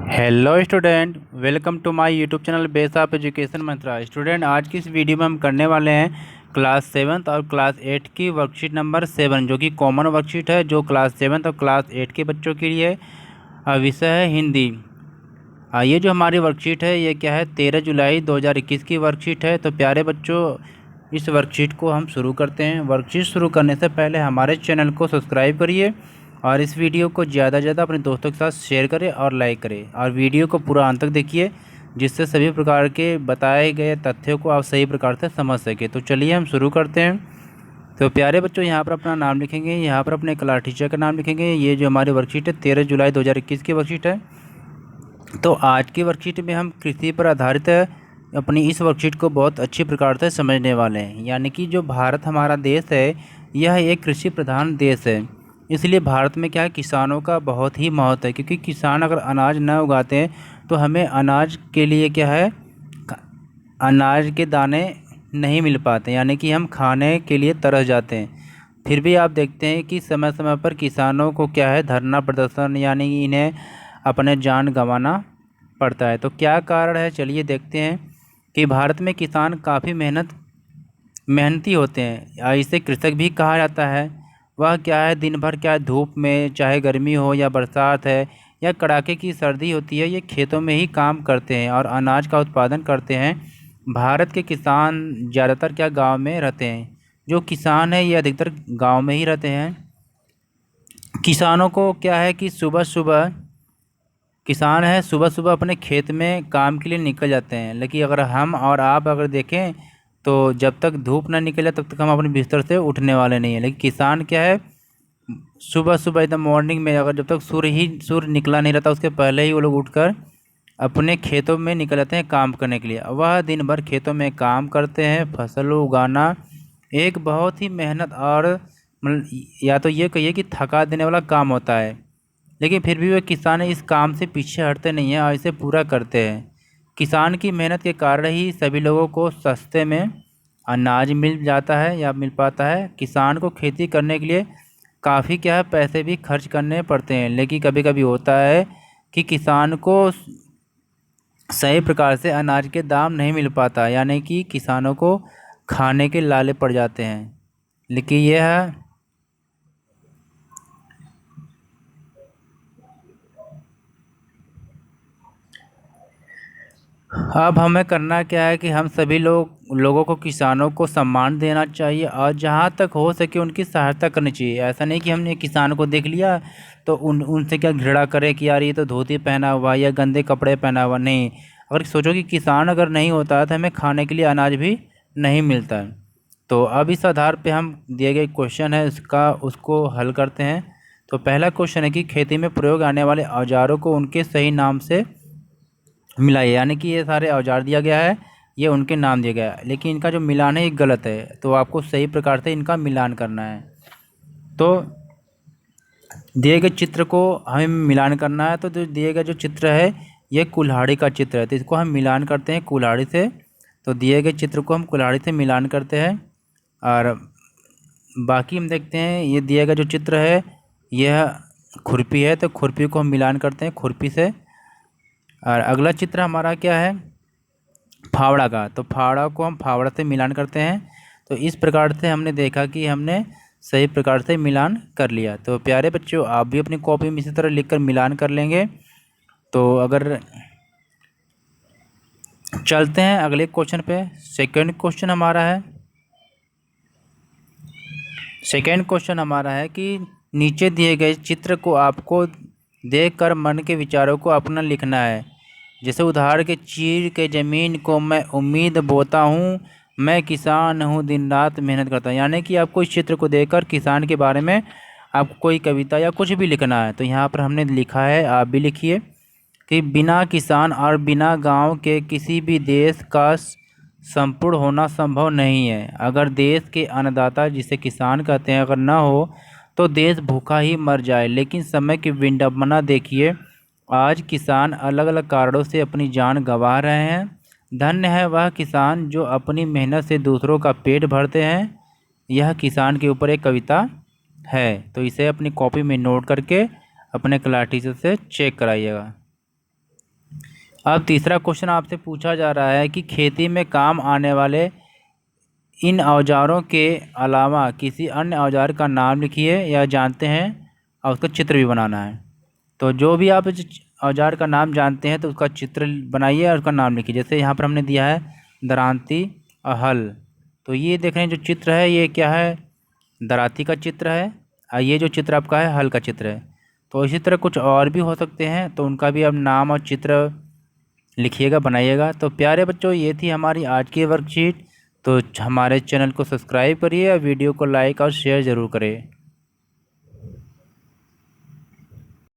Hello student, welcome to my YouTube channel base of education Mantra. Student, आज की इस video में हम करने वाले हैं क्लास 7th और क्लास 8 की वर्कशीट नंबर 7, जो कि कॉमन वर्कशीट है, जो क्लास 7th और क्लास 8 के बच्चों के लिए विषय है हिंदी। ये जो हमारी वर्कशीट है ये क्या है, 13 जुलाई 2021 की वर्कशीट है। तो प्यारे बच्चों, इस वर्कशीट को हम शुरू करते हैं। वर्कशीट शुरू करने से पहले हमारे चैनल को सब्सक्राइब करिए और इस वीडियो को ज़्यादा से ज़्यादा अपने दोस्तों के साथ शेयर करें और लाइक करें, और वीडियो को पूरा अंत तक देखिए, जिससे सभी प्रकार के बताए गए तथ्यों को आप सही प्रकार से समझ सकें। तो चलिए हम शुरू करते हैं। तो प्यारे बच्चों, यहाँ पर अपना नाम लिखेंगे, यहाँ पर अपने क्लास टीचर का नाम लिखेंगे। ये जो हमारी वर्कशीट है 13 जुलाई 2021 की वर्कशीट है। तो आज की वर्कशीट में हम कृषि पर आधारित अपनी इस वर्कशीट को बहुत अच्छी प्रकार से समझने वाले हैं। यानी कि जो भारत हमारा देश है, यह एक कृषि प्रधान देश है। इसलिए भारत में क्या है, किसानों का बहुत ही महत्व है, क्योंकि किसान अगर अनाज न उगाते हैं तो हमें अनाज के लिए क्या है, अनाज के दाने नहीं मिल पाते, यानी कि हम खाने के लिए तरस जाते हैं। फिर भी आप देखते हैं कि समय समय पर किसानों को क्या है, धरना प्रदर्शन, यानी कि इन्हें अपने जान गंवाना पड़ता है। तो क्या कारण है, चलिए देखते हैं। कि भारत में किसान काफ़ी मेहनती होते हैं, इसे कृषक भी कहा जाता है। वह क्या है, दिन भर क्या है, धूप में, चाहे गर्मी हो या बरसात है या कड़ाके की सर्दी होती है, ये खेतों में ही काम करते हैं और अनाज का उत्पादन करते हैं। भारत के किसान ज़्यादातर क्या गांव में रहते हैं। जो किसान है ये अधिकतर गांव में ही रहते हैं। किसानों को क्या है कि किसान है सुबह सुबह अपने खेत में काम के लिए निकल जाते हैं, लेकिन अगर हम और आप अगर देखें तो जब तक धूप ना निकले तब तक हम अपने बिस्तर से उठने वाले नहीं हैं। लेकिन किसान क्या है, सुबह सुबह एकदम मॉर्निंग में, अगर जब तक सूर्य निकला नहीं रहता उसके पहले ही वो लोग उठकर अपने खेतों में निकल जाते हैं काम करने के लिए। वह दिन भर खेतों में काम करते हैं। फसल उगाना एक बहुत ही मेहनत और मतलब या तो ये कहिए कि थका देने वाला काम होता है, लेकिन फिर भी वे किसान इस काम से पीछे हटते नहीं हैं और इसे पूरा करते हैं। किसान की मेहनत के कारण ही सभी लोगों को सस्ते में अनाज मिल जाता है या मिल पाता है। किसान को खेती करने के लिए काफ़ी क्या है, पैसे भी खर्च करने पड़ते हैं, लेकिन कभी कभी होता है कि किसान को सही प्रकार से अनाज के दाम नहीं मिल पाता, यानी कि किसानों को खाने के लाले पड़ जाते हैं। लेकिन यह है, अब हमें करना क्या है कि हम सभी लोगों को, किसानों को सम्मान देना चाहिए और जहाँ तक हो सके उनकी सहायता करनी चाहिए। ऐसा नहीं कि हमने किसान को देख लिया तो उनसे क्या घृणा करें कि यार ये तो धोती पहना हुआ या गंदे कपड़े पहना हुआ। नहीं, अगर सोचो कि किसान अगर नहीं होता तो हमें खाने के लिए अनाज भी नहीं मिलता है। तो अब इस आधार पे हम दिए गए क्वेश्चन है उसको हल करते हैं। तो पहला क्वेश्चन है कि खेती में प्रयोग आने वाले औजारों को उनके सही नाम से मिलाइए। यानी कि ये सारे औजार दिया गया है, ये उनके नाम दिया गया है, लेकिन इनका जो मिलान है ये गलत है, तो आपको सही प्रकार से इनका मिलान करना है। तो दिए गए चित्र को हमें मिलान करना है। तो जो दिए गए जो चित्र है ये कुल्हाड़ी का चित्र है, तो इसको हम मिलान करते हैं कुल्हाड़ी से। तो दिए गए चित्र को हम कुल्हाड़ी से मिलान करते हैं। और बाकी हम देखते हैं, ये दिया गया जो चित्र है यह खुरपी है, तो खुरपी को हम मिलान करते हैं खुरपी से। और अगला चित्र हमारा क्या है, फावड़ा का, तो फावड़ा को हम फावड़ा से मिलान करते हैं। तो इस प्रकार से हमने देखा कि हमने सही प्रकार से मिलान कर लिया। तो प्यारे बच्चों, आप भी अपनी कॉपी में इसी तरह लिखकर मिलान कर लेंगे। तो अगर चलते हैं अगले क्वेश्चन पे। सेकंड क्वेश्चन हमारा है कि नीचे दिए गए चित्र को आपको देखकर मन के विचारों को अपना लिखना है। जैसे उदाहरण के, चीर के ज़मीन को मैं उम्मीद बोता हूँ, मैं किसान हूँ दिन रात मेहनत करता हूँ। यानी कि आपको इस चित्र को देखकर किसान के बारे में आपको कोई कविता या कुछ भी लिखना है। तो यहाँ पर हमने लिखा है, आप भी लिखिए कि बिना किसान और बिना गांव के किसी भी देश का संपूर्ण होना संभव नहीं है। अगर देश के अन्नदाता, जिसे किसान कहते हैं, अगर ना हो तो देश भूखा ही मर जाए। लेकिन समय की विडंबना देखिए, आज किसान अलग अलग कारणों से अपनी जान गंवा रहे हैं। धन्य है वह किसान जो अपनी मेहनत से दूसरों का पेट भरते हैं। यह किसान के ऊपर एक कविता है। तो इसे अपनी कॉपी में नोट करके अपने क्लास टीचर से चेक कराइएगा। अब तीसरा क्वेश्चन आपसे पूछा जा रहा है कि खेती में काम आने वाले इन औजारों के अलावा किसी अन्य औजार का नाम लिखिए या जानते हैं और उसका चित्र भी बनाना है। तो जो भी आप औजार का नाम जानते हैं तो उसका चित्र बनाइए और उसका नाम लिखिए। जैसे यहाँ पर हमने दिया है दरांती और हल, तो ये देख रहे हैं जो चित्र है ये क्या है, दराती का चित्र है और ये जो चित्र आपका है हल का चित्र है। तो इसी तरह कुछ और भी हो सकते हैं, तो उनका भी आप नाम और चित्र लिखिएगा, बनाइएगा। तो प्यारे बच्चों, ये थी हमारी आज की वर्कशीट। तो हमारे चैनल को सब्सक्राइब करिए और वीडियो को लाइक और शेयर ज़रूर करें।